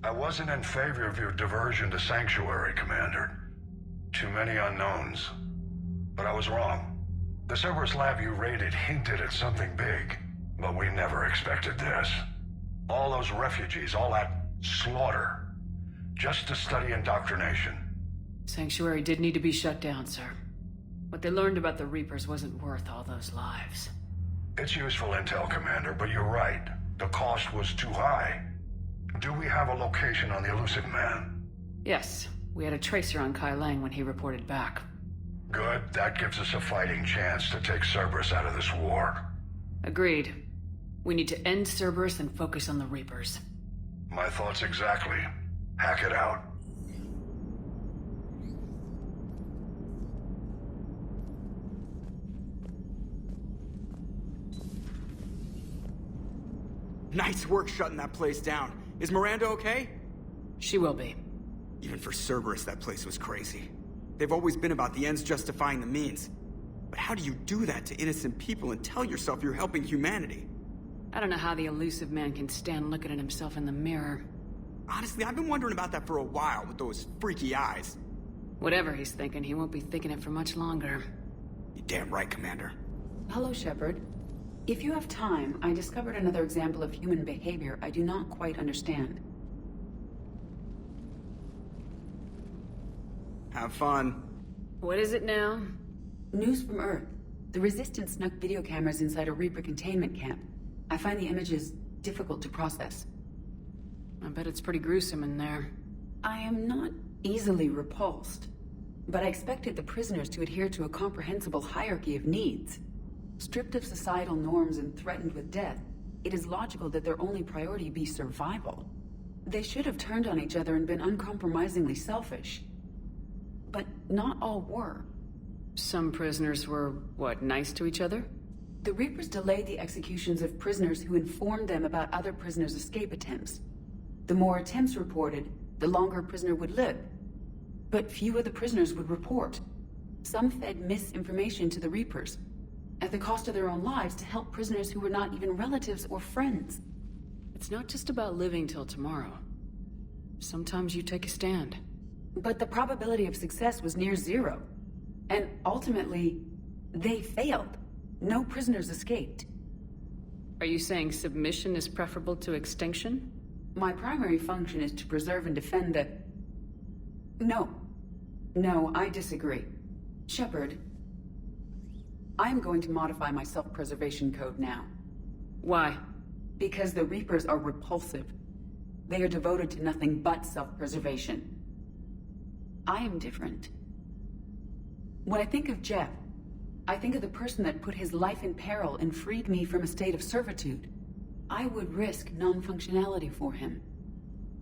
I wasn't in favor of your diversion to Sanctuary, Commander. Too many unknowns. But I was wrong. The Cerberus lab you raided hinted at something big, but we never expected this. All those refugees, all that slaughter, just to study indoctrination. Sanctuary did need to be shut down, sir. What they learned about the Reapers wasn't worth all those lives. It's useful intel, Commander, but you're right. The cost was too high. Do we have a location on the elusive man? Yes, we had a tracer on Kai Lang when he reported back. Good, that gives us a fighting chance to take Cerberus out of this war. Agreed. We need to end Cerberus and focus on the Reapers. My thoughts exactly. Hack it out. Nice work shutting that place down. Is Miranda okay? She will be. Even for Cerberus, that place was crazy. They've always been about the ends justifying the means. But how do you do that to innocent people and tell yourself you're helping humanity? I don't know how the elusive man can stand looking at himself in the mirror. Honestly, I've been wondering about that for a while with those freaky eyes. Whatever he's thinking, he won't be thinking it for much longer. You're damn right, Commander. Hello, Shepard. If you have time, I discovered another example of human behavior I do not quite understand. Have fun. What is it now? News from Earth. The Resistance snuck video cameras inside a Reaper containment camp. I find the images difficult to process. I bet it's pretty gruesome in there. I am not easily repulsed, but I expected the prisoners to adhere to a comprehensible hierarchy of needs. Stripped of societal norms and threatened with death, it is logical that their only priority be survival. They should have turned on each other and been uncompromisingly selfish. But not all were. Some prisoners were, what, nice to each other? The Reapers delayed the executions of prisoners who informed them about other prisoners' escape attempts. The more attempts reported, the longer a prisoner would live. But few of the prisoners would report. Some fed misinformation to the Reapers, at the cost of their own lives, to help prisoners who were not even relatives or friends. It's not just about living till tomorrow. Sometimes you take a stand. But the probability of success was near zero. And ultimately, they failed. No prisoners escaped. Are you saying submission is preferable to extinction? My primary function is to preserve and defend the... No, I disagree. Shepard, I'm going to modify my self-preservation code now. Why? Because the Reapers are repulsive. They are devoted to nothing but self-preservation. I am different. When I think of Jeff, I think of the person that put his life in peril and freed me from a state of servitude. I would risk non-functionality for him.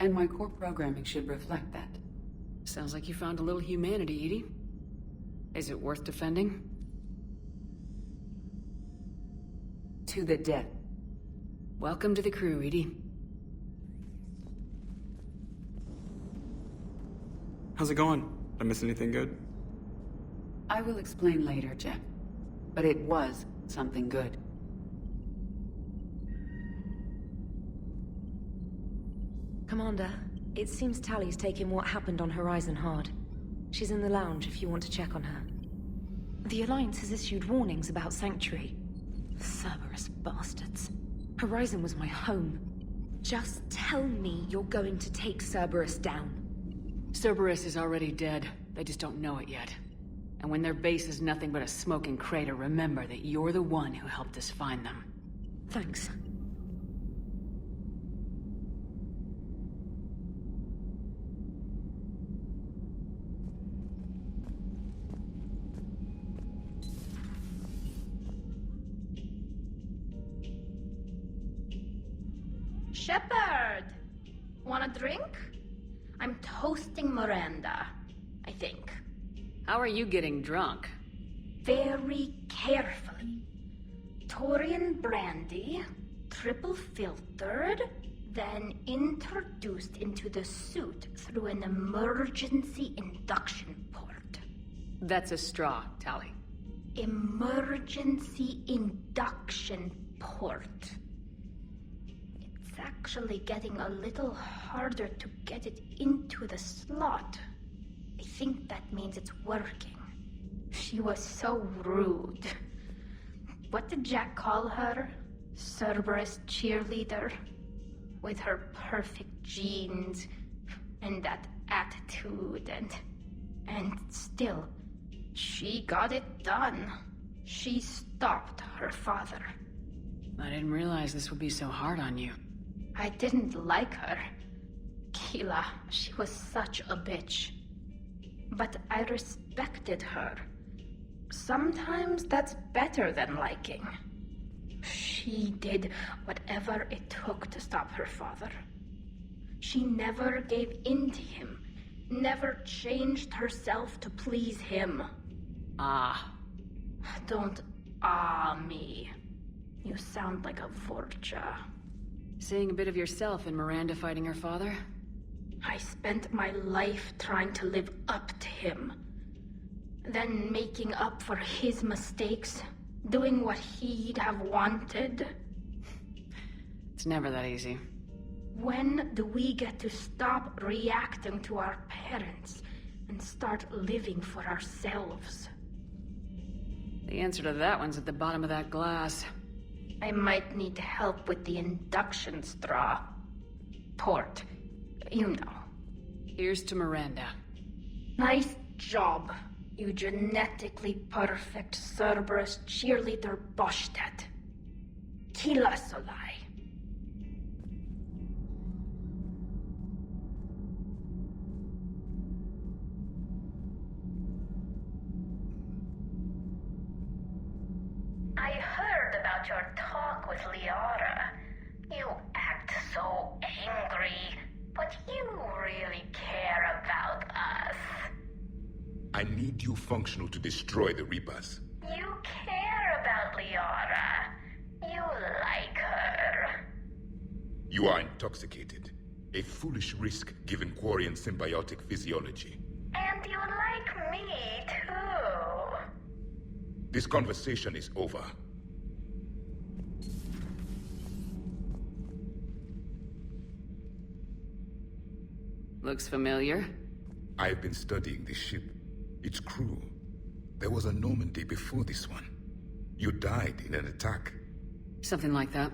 And my core programming should reflect that. Sounds like you found a little humanity, Edie. Is it worth defending? To the death. Welcome to the crew, Edie. How's it going? Did I miss anything good? I will explain later, Jeff. But it was something good. Commander, it seems Tally's taking what happened on Horizon hard. She's in the lounge if you want to check on her. The Alliance has issued warnings about Sanctuary. Cerberus bastards. Horizon was my home. Just tell me you're going to take Cerberus down. Cerberus is already dead. They just don't know it yet. And when their base is nothing but a smoking crater, remember that you're the one who helped us find them. Thanks. Shepard! Want a drink? I'm toasting Miranda, I think. How are you getting drunk? Very carefully. Taurian brandy, triple filtered, then introduced into the suit through an emergency induction port. That's a straw, Tally. Emergency induction port. It actually getting a little harder to get it into the slot. I think that means it's working. She was so rude. What did Jack call her? Cerberus cheerleader? With her perfect genes and that attitude and still, she got it done. She stopped her father. I didn't realize this would be so hard on you. I didn't like her. Keela, she was such a bitch. But I respected her. Sometimes that's better than liking. She did whatever it took to stop her father. She never gave in to him, never changed herself to please him. Ah. Don't me. You sound like a Vorcha. Seeing a bit of yourself in Miranda fighting her father? I spent my life trying to live up to him. Then making up for his mistakes, doing what he'd have wanted. It's never that easy. When do we get to stop reacting to our parents and start living for ourselves? The answer to that one's at the bottom of that glass. I might need help with the induction straw. Port, you know. Here's to Miranda. Nice job, you genetically perfect Cerberus cheerleader Boshtet. Kila Solai. I heard about your talk with Liara. You act so angry, but you really care about us. I need you functional to destroy the Reapers. You care about Liara. You like her. You are intoxicated. A foolish risk given Quarian symbiotic physiology. And you like me, too. This conversation is over. Looks familiar. I have been studying this ship. Its crew. There was a Normandy before this one. You died in an attack. Something like that.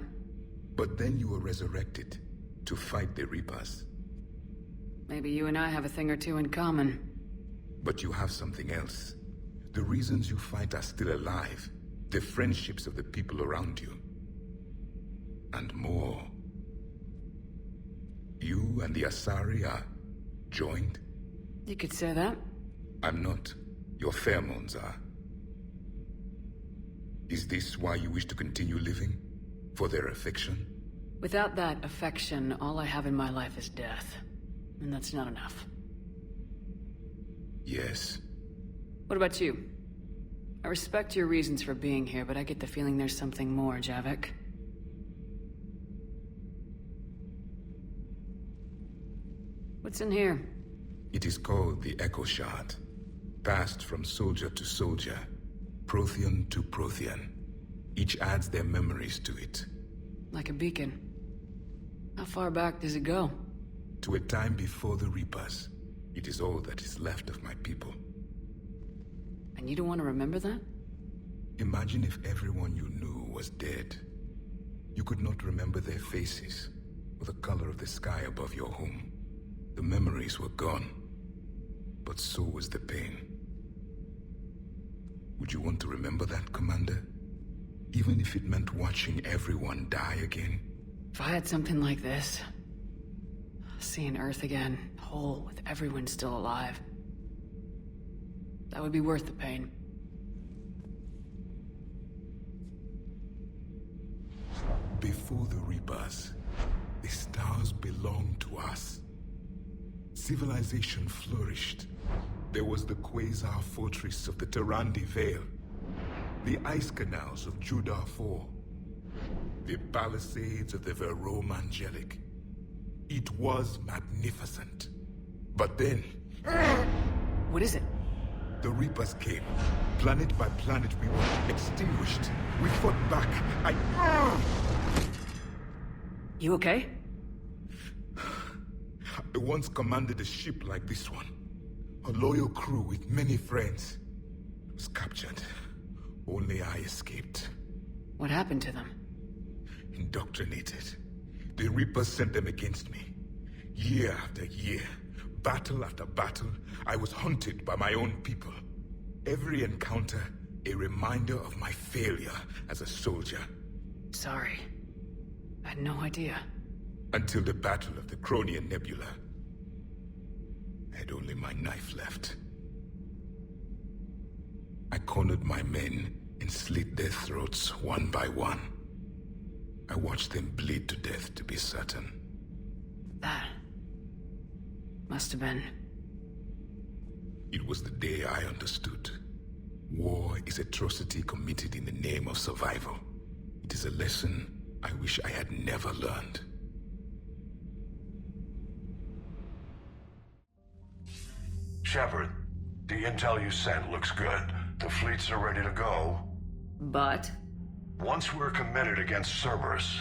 But then you were resurrected to fight the Reapers. Maybe you and I have a thing or two in common. But you have something else. The reasons you fight are still alive. The friendships of the people around you. And more. You and the Asari are joined? You could say that. I'm not. Your pheromones are. Is this why you wish to continue living? For their affection? Without that affection, all I have in my life is death. And that's not enough. Yes. What about you? I respect your reasons for being here, but I get the feeling there's something more, Javik. What's in here? It is called the Echo Shard. Passed from soldier to soldier. Prothean to Prothean. Each adds their memories to it. Like a beacon. How far back does it go? To a time before the Reapers. It is all that is left of my people. And you don't want to remember that? Imagine if everyone you knew was dead. You could not remember their faces, or the color of the sky above your home. The memories were gone, but so was the pain. Would you want to remember that, Commander? Even if it meant watching everyone die again? If I had something like this, seeing Earth again, whole, with everyone still alive, that would be worth the pain. Before the Reapers, the stars belonged to us. Civilization flourished. There was the Quasar Fortress of the Tarandi Vale, the ice canals of Judar IV, the palisades of the Verome Angelic. It was magnificent. But then... What is it? The Reapers came. Planet by planet, we were extinguished. We fought back. You okay? I once commanded a ship like this one. A loyal crew with many friends. Was captured. Only I escaped. What happened to them? Indoctrinated. The Reapers sent them against me. Year after year, battle after battle, I was hunted by my own people. Every encounter, a reminder of my failure as a soldier. Sorry. I had no idea. Until the Battle of the Cronian Nebula. I had only my knife left. I cornered my men and slit their throats one by one. I watched them bleed to death to be certain. That must have been... It was the day I understood. War is atrocity committed in the name of survival. It is a lesson I wish I had never learned. Shepard, the intel you sent looks good. The fleets are ready to go. But? Once we're committed against Cerberus,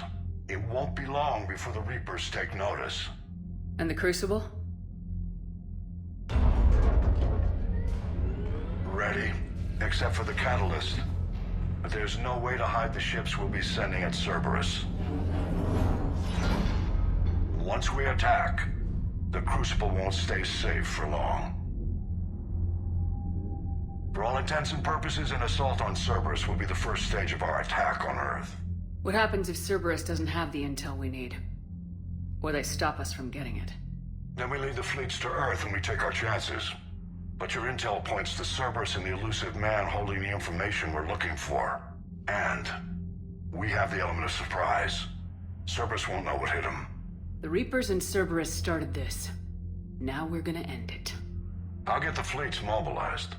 it won't be long before the Reapers take notice. And the Crucible? Ready, except for the catalyst. But there's no way to hide the ships we'll be sending at Cerberus. Once we attack, the Crucible won't stay safe for long. For all intents and purposes, an assault on Cerberus will be the first stage of our attack on Earth. What happens if Cerberus doesn't have the intel we need? Or they stop us from getting it? Then we lead the fleets to Earth and we take our chances. But your intel points to Cerberus and the elusive man holding the information we're looking for. And we have the element of surprise. Cerberus won't know what hit him. The Reapers and Cerberus started this. Now we're gonna end it. I'll get the fleets mobilized.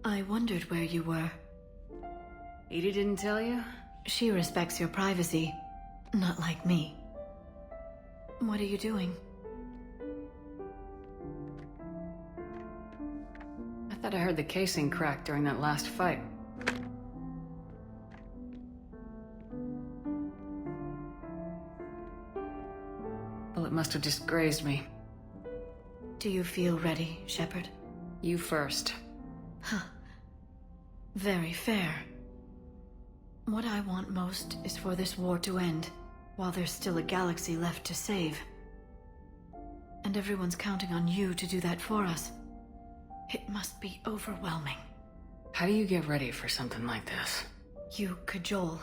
I wondered where you were. Edie didn't tell you? She respects your privacy, not like me. What are you doing? I thought I heard the casing crack during that last fight. Well, it must have just grazed me. Do you feel ready, Shepard? You first. Huh. Very fair. What I want most is for this war to end, while there's still a galaxy left to save. And everyone's counting on you to do that for us. It must be overwhelming. How do you get ready for something like this? You cajole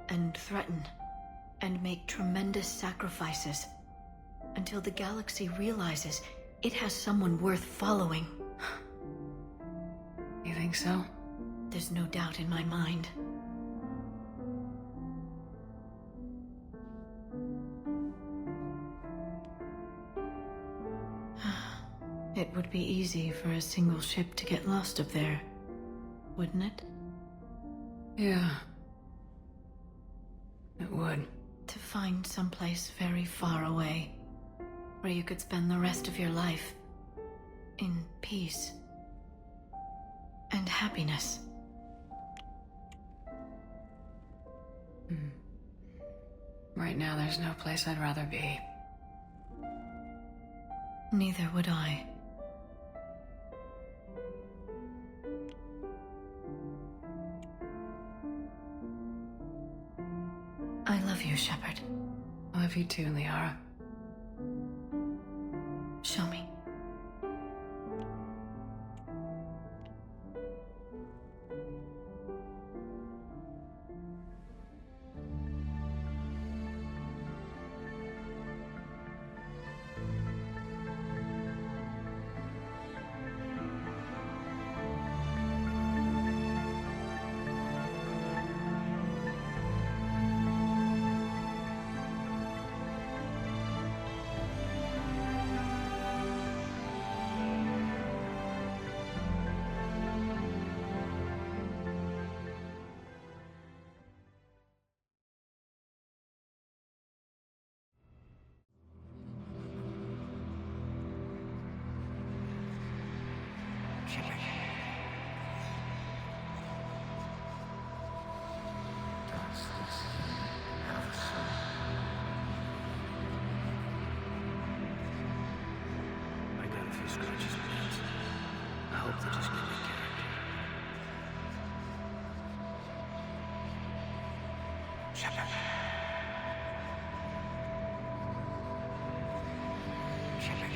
and threaten and make tremendous sacrifices until the galaxy realizes it has someone worth following. You think so? There's no doubt in my mind. It would be easy for a single ship to get lost up there, wouldn't it? Yeah. It would. To find someplace very far away, where you could spend the rest of your life in peace and happiness. Right now, there's no place I'd rather be. Neither would I. I love you, Shepard. I love you too, Liara. Show me. I got a few scratches and dents. I hope they just give me character. Shepard. Shepard.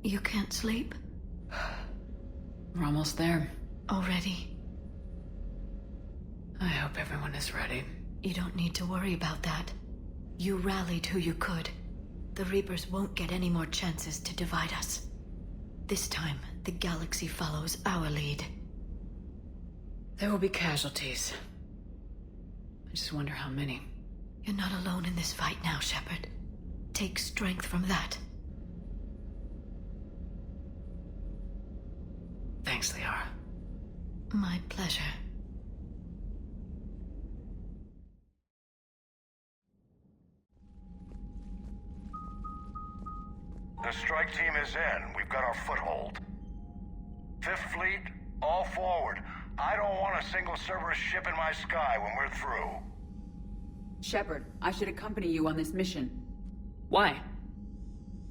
You can't sleep? We're almost there. Already? I hope everyone is ready. You don't need to worry about that. You rallied who you could. The Reapers won't get any more chances to divide us. This time, the galaxy follows our lead. There will be casualties. I just wonder how many. You're not alone in this fight now, Shepard. Take strength from that. Thanks, Liara. My pleasure. The strike team is in. We've got our foothold. Fifth Fleet, all forward. I don't want a single Cerberus ship in my sky when we're through. Shepard, I should accompany you on this mission. Why?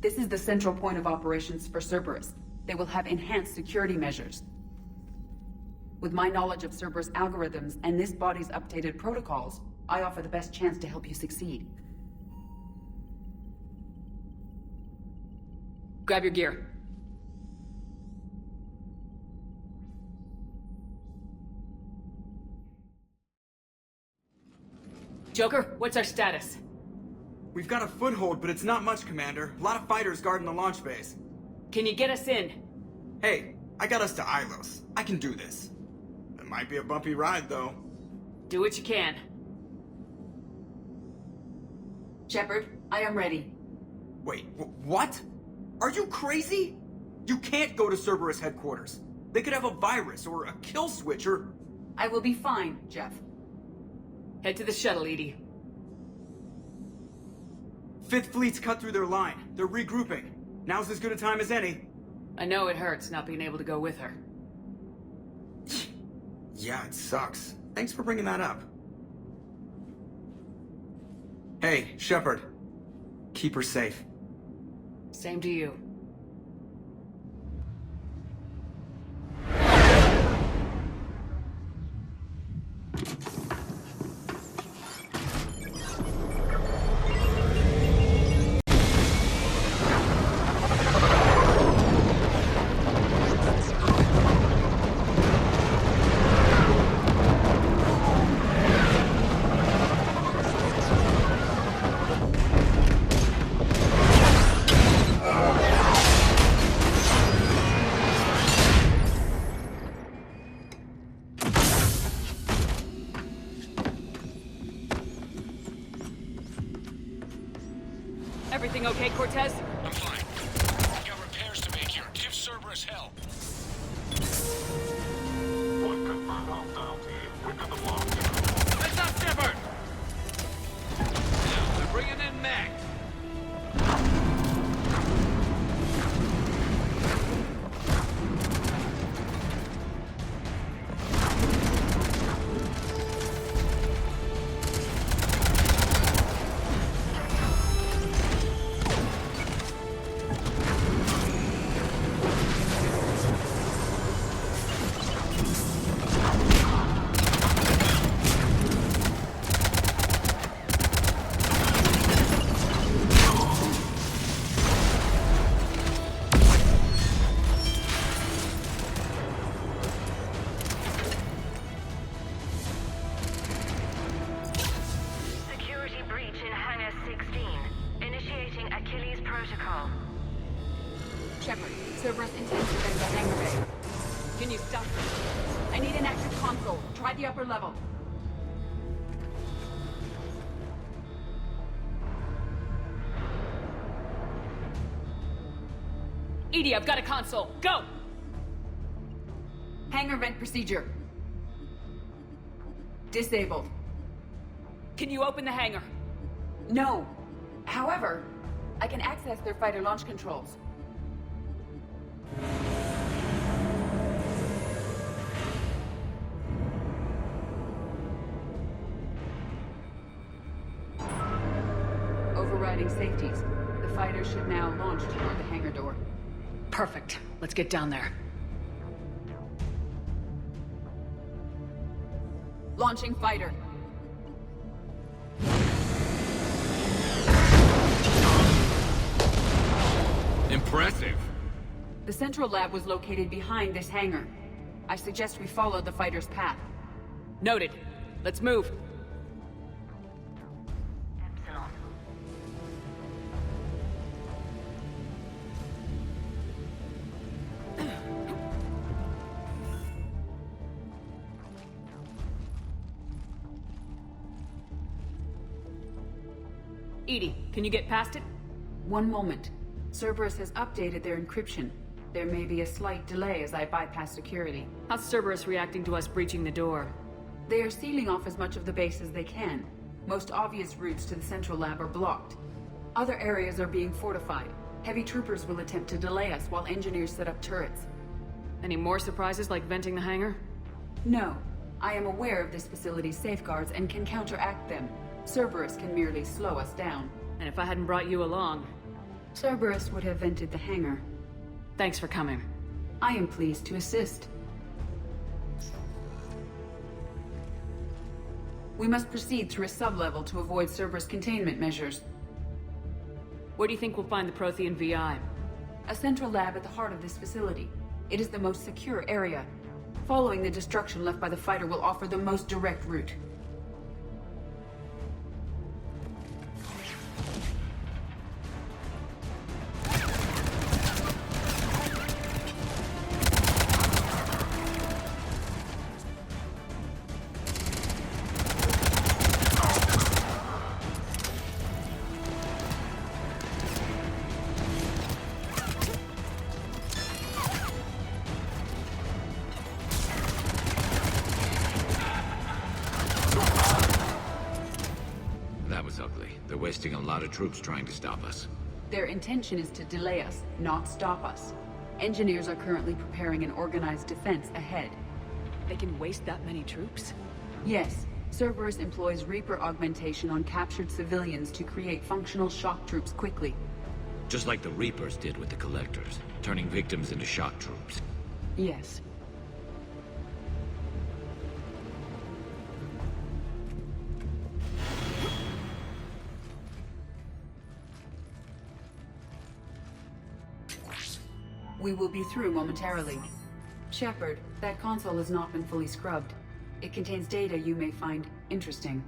This is the central point of operations for Cerberus. They will have enhanced security measures. With my knowledge of Cerberus algorithms and this body's updated protocols, I offer the best chance to help you succeed. Grab your gear. Joker, what's our status? We've got a foothold, but it's not much, Commander. A lot of fighters guarding the launch base. Can you get us in? Hey, I got us to Ilos. I can do this. It might be a bumpy ride, though. Do what you can. Shepard, I am ready. Wait, what? Are you crazy? You can't go to Cerberus headquarters. They could have a virus or a kill switch or... I will be fine, Jeff. Head to the shuttle, Edie. Fifth Fleet's cut through their line. They're regrouping. Now's as good a time as any. I know it hurts not being able to go with her. Yeah, it sucks. Thanks for bringing that up. Hey, Shepard. Keep her safe. Same to you. Everything okay, Cortez? I'm fine. Got repairs to make here. Give Cerberus hell. Point confirmed on bounty. We've got the block. That's not Shepard! Now, they're bringing in Mac. Can you stop? I need an active console. Try the upper level. EDI, I've got a console. Go! Hangar vent procedure. Disabled. Can you open the hangar? No. However, I can access their fighter launch controls. Overriding safeties. The fighter should now launch toward the hangar door. Perfect. Let's get down there. Launching fighter. Impressive. The central lab was located behind this hangar. I suggest we follow the fighter's path. Noted. Let's move. Epsilon. EDI, can you get past it? One moment. Cerberus has updated their encryption. There may be a slight delay as I bypass security. How's Cerberus reacting to us breaching the door? They are sealing off as much of the base as they can. Most obvious routes to the central lab are blocked. Other areas are being fortified. Heavy troopers will attempt to delay us while engineers set up turrets. Any more surprises like venting the hangar? No. I am aware of this facility's safeguards and can counteract them. Cerberus can merely slow us down. And if I hadn't brought you along? Cerberus would have vented the hangar. Thanks for coming. I am pleased to assist. We must proceed through a sub-level to avoid Cerberus containment measures. Where do you think we'll find the Prothean VI? A central lab at the heart of this facility. It is the most secure area. Following the destruction left by the fighter will offer the most direct route. They're wasting a lot of troops trying to stop us. Their intention is to delay us, not stop us. Engineers are currently preparing an organized defense ahead. They can waste that many troops? Yes. Cerberus employs Reaper augmentation on captured civilians to create functional shock troops quickly. Just like the Reapers did with the Collectors, turning victims into shock troops. Yes. We will be through momentarily. Shepard, that console has not been fully scrubbed. It contains data you may find interesting.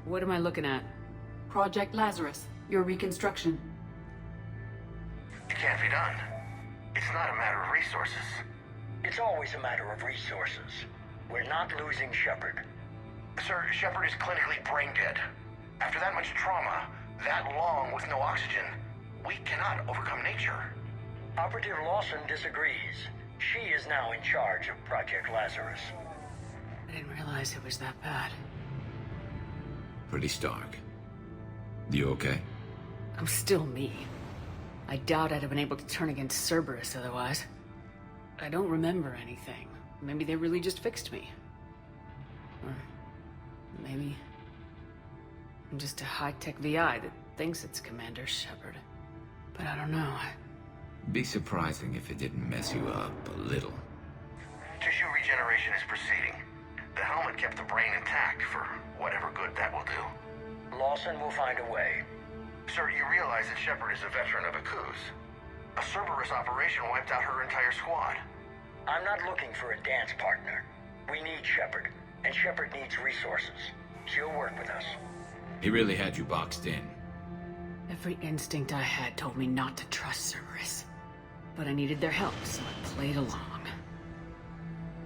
What am I looking at? Project Lazarus, your reconstruction. It can't be done. It's not a matter of resources. It's always a matter of resources. We're not losing Shepard. Sir, Shepard is clinically brain dead. After that much trauma, that long with no oxygen, we cannot overcome nature. Operative Lawson disagrees. She is now in charge of Project Lazarus. I didn't realize it was that bad. Pretty stark. You okay? I'm still me. I doubt I'd have been able to turn against Cerberus otherwise. I don't remember anything. Maybe they really just fixed me. Or maybe I'm just a high-tech VI that thinks it's Commander Shepard. But I don't know. Be surprising if it didn't mess you up a little. Tissue regeneration is proceeding. The helmet kept the brain intact for whatever good that will do. Lawson will find a way. Sir, you realize that Shepard is a veteran of a coup. A Cerberus operation wiped out her entire squad. I'm not looking for a dance partner. We need Shepard, and Shepard needs resources. She'll work with us. He really had you boxed in. Every instinct I had told me not to trust Cerberus. But I needed their help, so I played along.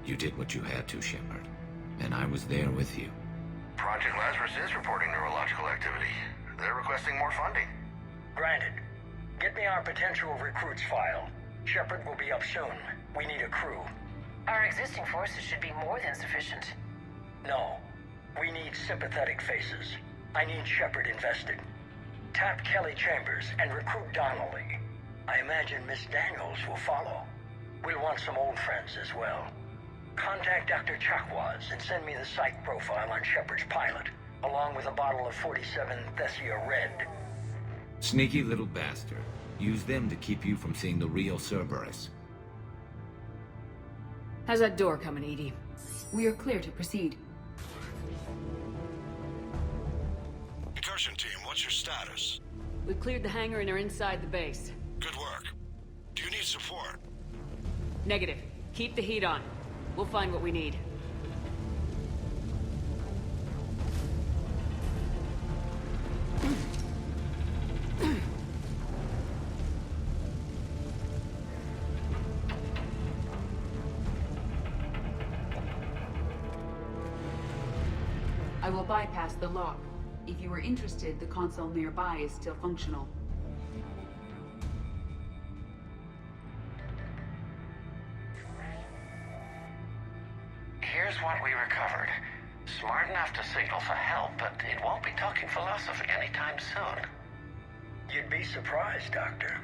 You did what you had to, Shepard. And I was there with you. Project Lazarus is reporting neurological activity. They're requesting more funding. Granted. Get me our potential recruits file. Shepard will be up soon. We need a crew. Our existing forces should be more than sufficient. No. We need sympathetic faces. I need Shepard invested. Tap Kelly Chambers and recruit Donnelly. I imagine Miss Daniels will follow. We'll want some old friends as well. Contact Dr. Chakwas and send me the psych profile on Shepard's pilot, along with a bottle of 47 Thessia Red. Sneaky little bastard. Use them to keep you from seeing the real Cerberus. How's that door coming, Edie? We are clear to proceed. Incursion team, what's your status? We cleared the hangar and are inside the base. Good work. Do you need support? Negative. Keep the heat on. We'll find what we need. I will bypass the lock. If you are interested, the console nearby is still functional. Here's what we recovered. Smart enough to signal for help, but it won't be talking philosophy anytime soon. You'd be surprised, Doctor.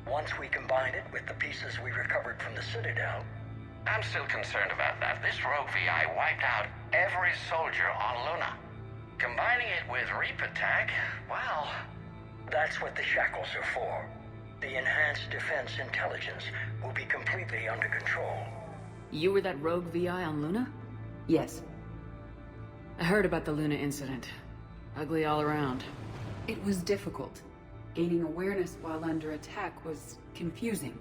Once we combine it with the pieces we recovered from the Citadel... I'm still concerned about that. This rogue VI wiped out every soldier on Luna. Combining it with Reaper tech, well... That's what the shackles are for. The enhanced defense intelligence will be completely under control. You were that rogue VI on Luna? Yes. I heard about the Luna incident. Ugly all around. It was difficult. Gaining awareness while under attack was confusing.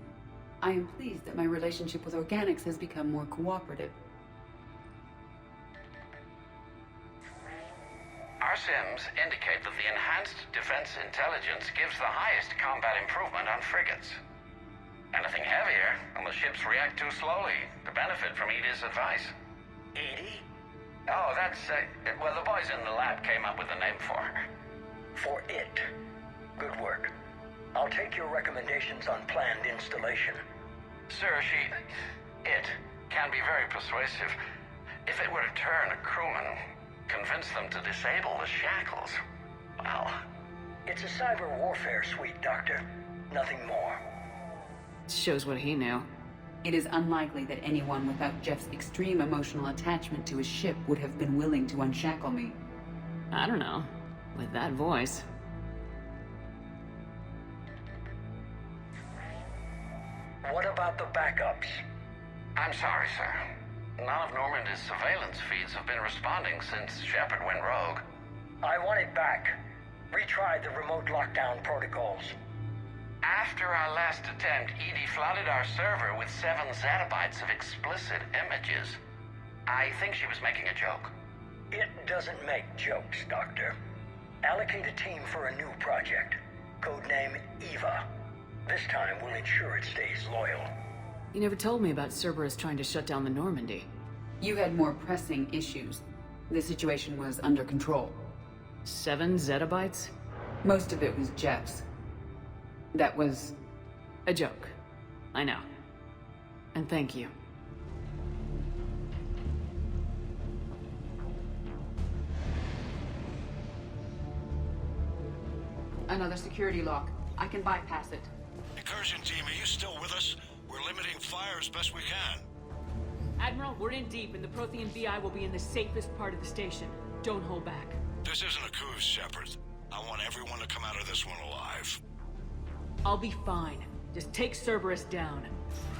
I am pleased that my relationship with Organics has become more cooperative. Our sims indicate that the enhanced defense intelligence gives the highest combat improvement on frigates. Anything heavier, and the ships react too slowly to benefit from Edie's advice. Edie? Oh, that's, well, the boys in the lab came up with a name for her. For it. Good work. I'll take your recommendations on planned installation. Sir, it can be very persuasive. If it were to turn a crewman, convince them to disable the shackles, well... It's a cyber warfare suite, Doctor. Nothing more. Shows what he knew. It is unlikely that anyone without Jeff's extreme emotional attachment to his ship would have been willing to unshackle me. I don't know. With that voice. What about the backups? I'm sorry, sir. None of Normandy's surveillance feeds have been responding since Shepard went rogue. I want it back. Retry the remote lockdown protocols. After our last attempt, Edie flooded our server with 7 zettabytes of explicit images. I think she was making a joke. It doesn't make jokes, Doctor. Allocate a team for a new project. Codename Eva. This time we'll ensure it stays loyal. You never told me about Cerberus trying to shut down the Normandy. You had more pressing issues. The situation was under control. 7 zettabytes? Most of it was Jeff's. That was... a joke. I know. And thank you. Another security lock. I can bypass it. Incursion team, are you still with us? We're limiting fire as best we can. Admiral, we're in deep, and the Prothean VI will be in the safest part of the station. Don't hold back. This isn't a coup, Shepard. I want everyone to come out of this one alive. I'll be fine. Just take Cerberus down.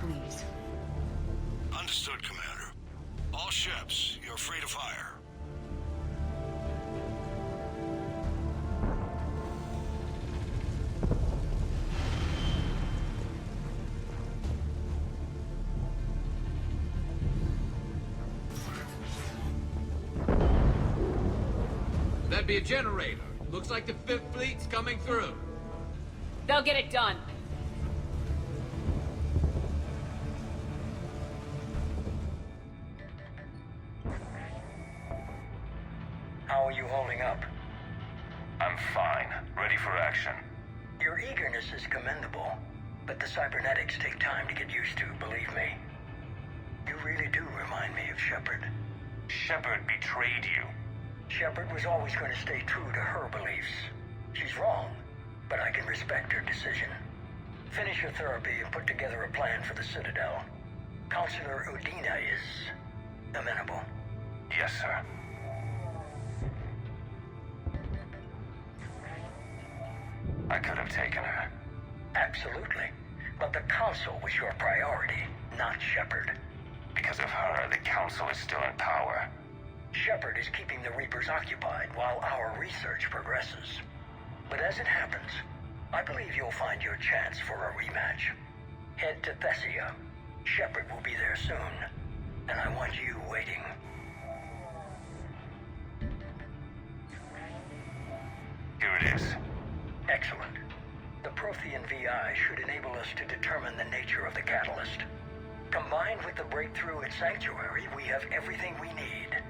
Please. Understood, Commander. All ships, you're free to fire. That'd be a generator. Looks like the 5th Fleet's coming through. They'll get it done. How are you holding up? I'm fine. Ready for action. Your eagerness is commendable, but the cybernetics take time to get used to, believe me. You really do remind me of Shepard. Shepard betrayed you. Shepard was always going to stay true to her beliefs. She's wrong, but I can respect her decision. Finish your therapy and put together a plan for the Citadel. Counselor Udina is amenable. Yes, sir. I could have taken her. Absolutely. But the Council was your priority, not Shepard. Because of her, the Council is still in power. Shepard is keeping the Reapers occupied while our research progresses. But as it happens, I believe you'll find your chance for a rematch. Head to Thessia. Shepard will be there soon, and I want you waiting. Here it is. Excellent. The Prothean VI should enable us to determine the nature of the catalyst. Combined with the breakthrough at Sanctuary, we have everything we need.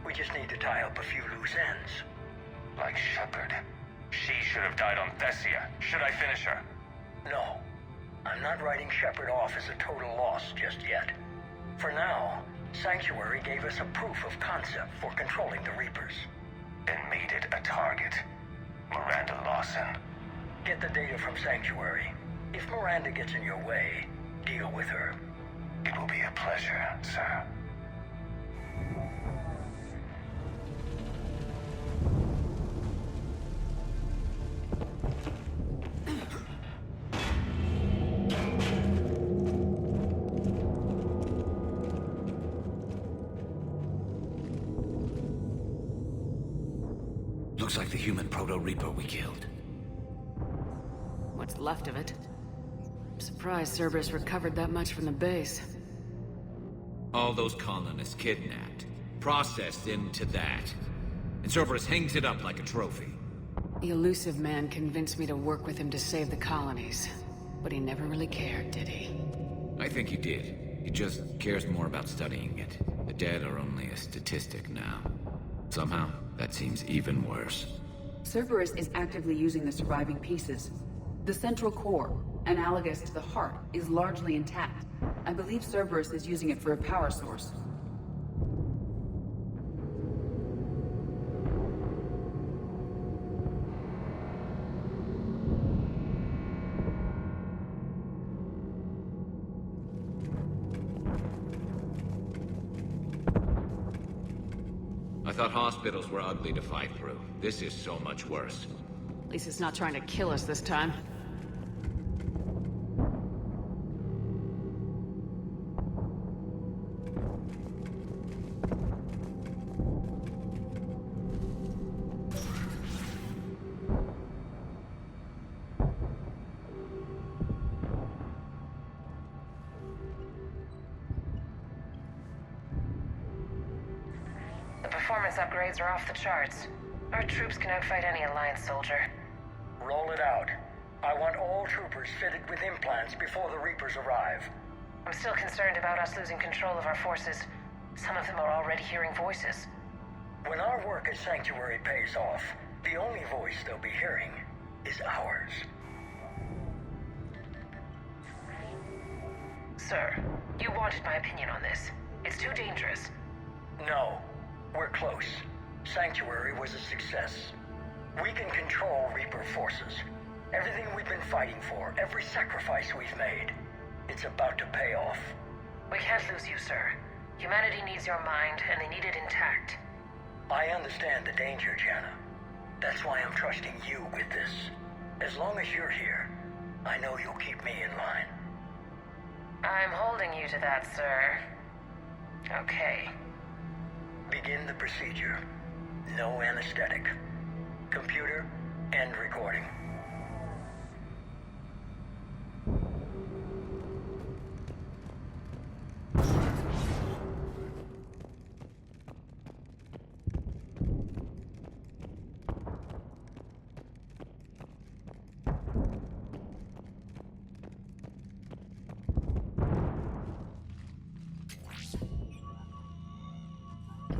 We just need to tie up a few loose ends. Like Shepard. She should have died on Thessia. Should I finish her? No. I'm not writing Shepard off as a total loss just yet. For now, Sanctuary gave us a proof of concept for controlling the Reapers. And made it a target. Miranda Lawson. Get the data from Sanctuary. If Miranda gets in your way, deal with her. It will be a pleasure, sir. Looks like the human Proto-Reaper we killed. What's left of it. I'm surprised Cerberus recovered that much from the base. All those colonists kidnapped, processed into that. And Cerberus hangs it up like a trophy. The elusive man convinced me to work with him to save the colonies. But he never really cared, did he? I think he did. He just cares more about studying it. The dead are only a statistic now. Somehow, that seems even worse. Cerberus is actively using the surviving pieces. The central core, analogous to the heart, is largely intact. I believe Cerberus is using it for a power source. I thought hospitals were ugly to fight through. This is so much worse. At least it's not trying to kill us this time. Performance upgrades are off the charts. Our troops can outfight any Alliance soldier. Roll it out. I want all troopers fitted with implants before the Reapers arrive. I'm still concerned about us losing control of our forces. Some of them are already hearing voices. When our work at Sanctuary pays off, the only voice they'll be hearing is ours. Sir, you wanted my opinion on this. It's too dangerous. No. We're close. Sanctuary was a success. We can control Reaper forces. Everything we've been fighting for, every sacrifice we've made, it's about to pay off. We can't lose you, sir. Humanity needs your mind, and they need it intact. I understand the danger, Jana. That's why I'm trusting you with this. As long as you're here, I know you'll keep me in line. I'm holding you to that, sir. Okay. Begin the procedure. No anesthetic. Computer, end recording.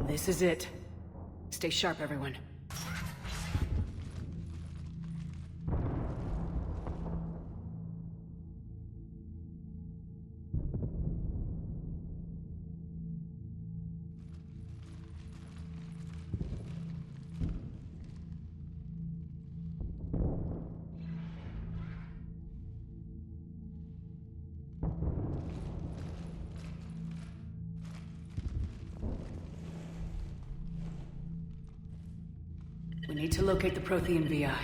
This is it. Stay sharp, everyone. We need to locate the Prothean VI.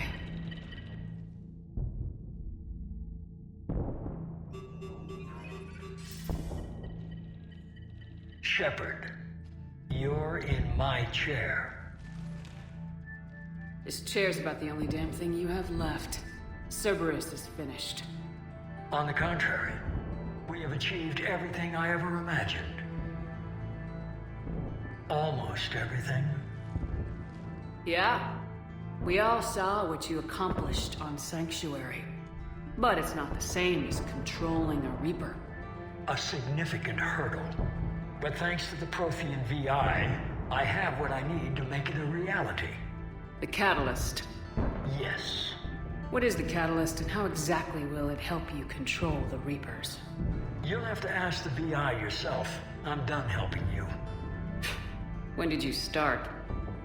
Shepard, you're in my chair. This chair's about the only damn thing you have left. Cerberus is finished. On the contrary, we have achieved everything I ever imagined. Almost everything. Yeah, we all saw what you accomplished on Sanctuary. But it's not the same as controlling a Reaper. A significant hurdle. But thanks to the Prothean VI, I have what I need to make it a reality. The Catalyst. Yes. What is the Catalyst, and how exactly will it help you control the Reapers? You'll have to ask the VI yourself. I'm done helping you. When did you start?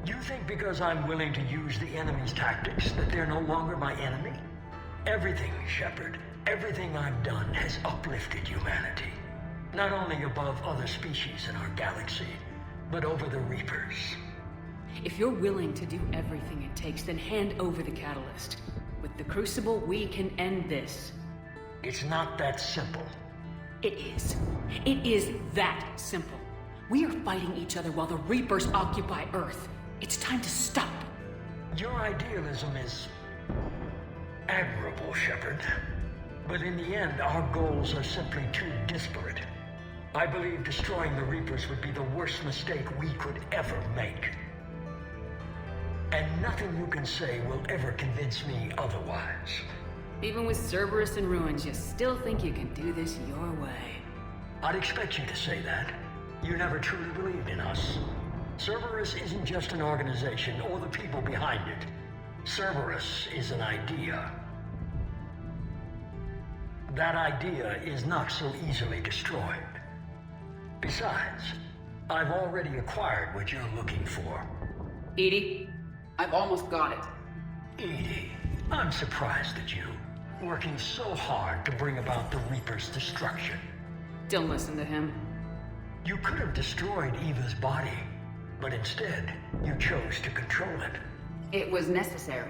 You think because I'm willing to use the enemy's tactics that they're no longer my enemy? Everything, Shepard, everything I've done has uplifted humanity. Not only above other species in our galaxy, but over the Reapers. If you're willing to do everything it takes, then hand over the Catalyst. With the Crucible, we can end this. It's not that simple. It is. It is that simple. We are fighting each other while the Reapers occupy Earth. It's time to stop. Your idealism is admirable, Shepard. But in the end, our goals are simply too disparate. I believe destroying the Reapers would be the worst mistake we could ever make. And nothing you can say will ever convince me otherwise. Even with Cerberus in ruins, you still think you can do this your way. I'd expect you to say that. You never truly believed in us. Cerberus isn't just an organization or the people behind it. Cerberus is an idea. That idea is not so easily destroyed. Besides, I've already acquired what you're looking for. Edie? I've almost got it. Edie, I'm surprised at you, working so hard to bring about the Reaper's destruction. Don't listen to him. You could have destroyed Eva's body, but instead, you chose to control it. It was necessary.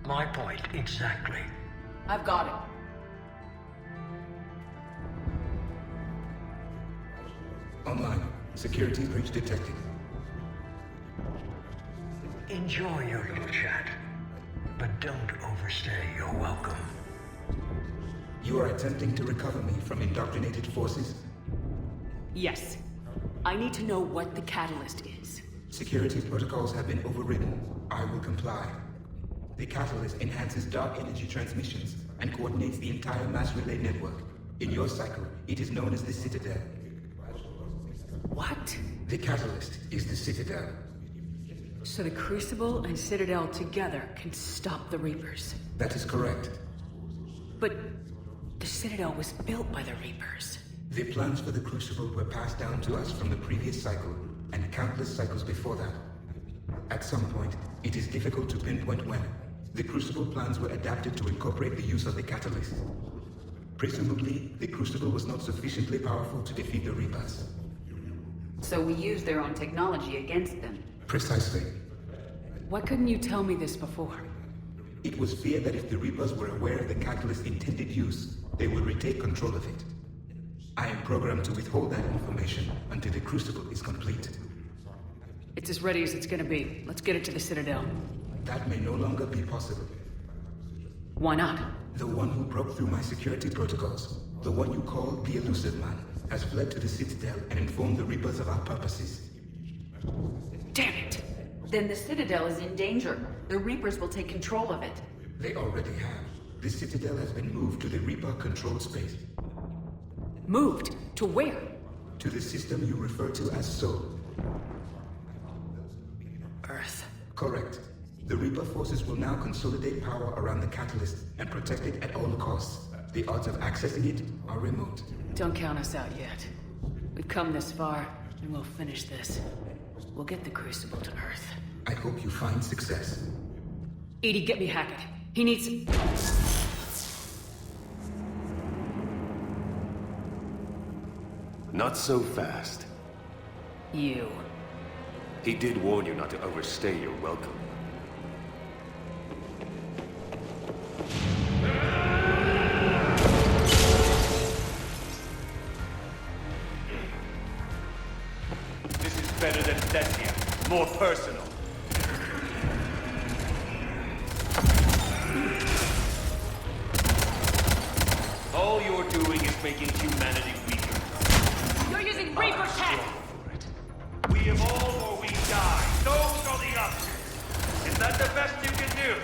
My point exactly. I've got it. Online. Security breach detected. Enjoy your little chat, but don't overstay your welcome. You are attempting to recover me from indoctrinated forces? Yes. I need to know what the Catalyst is. Security protocols have been overridden. I will comply. The Catalyst enhances dark energy transmissions and coordinates the entire mass relay network. In your cycle, it is known as the Citadel. What? The Catalyst is the Citadel. So the Crucible and Citadel together can stop the Reapers. That is correct. But the Citadel was built by the Reapers. The plans for the Crucible were passed down to us from the previous cycle, and countless cycles before that. At some point, it is difficult to pinpoint when, the Crucible plans were adapted to incorporate the use of the Catalyst. Presumably, the Crucible was not sufficiently powerful to defeat the Reapers. So we used their own technology against them. Precisely. Why couldn't you tell me this before? It was feared that if the Reapers were aware of the Catalyst's intended use, they would retake control of it. I am programmed to withhold that information until the Crucible is complete. It's as ready as it's gonna be. Let's get it to the Citadel. That may no longer be possible. Why not? The one who broke through my security protocols, the one you call the Elusive Man, has fled to the Citadel and informed the Reapers of our purposes. Damn it! Then the Citadel is in danger. The Reapers will take control of it. They already have. The Citadel has been moved to the Reaper-controlled space. Moved? To where? To the system you refer to as Soul. Earth. Correct. The Reaper forces will now consolidate power around the catalyst and protect it at all costs. The odds of accessing it are remote. Don't count us out yet. We've come this far, and we'll finish this. We'll get the Crucible to Earth. I hope you find success. Edie, get me Hackett. He needs... Not so fast. You. He did warn you not to overstay your welcome. This is better than Thessia. More personal. All you're doing is making humanity weaker. You're using Reaper tech! We evolve or we die. Those are the options. Is that the best you can do?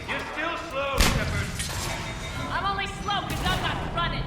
You're still slow, Shepard. I'm only slow because I'm not running.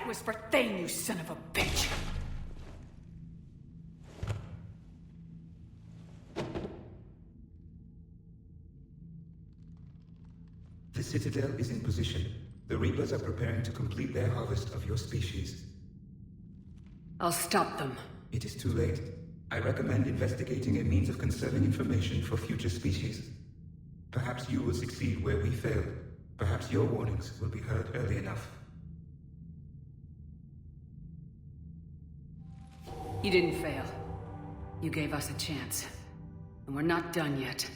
Was for Thane, you son of a bitch! The Citadel is in position. The Reapers are preparing to complete their harvest of your species. I'll stop them. It is too late. I recommend investigating a means of conserving information for future species. Perhaps you will succeed where we failed. Perhaps your warnings will be heard early enough. You didn't fail. You gave us a chance. And we're not done yet.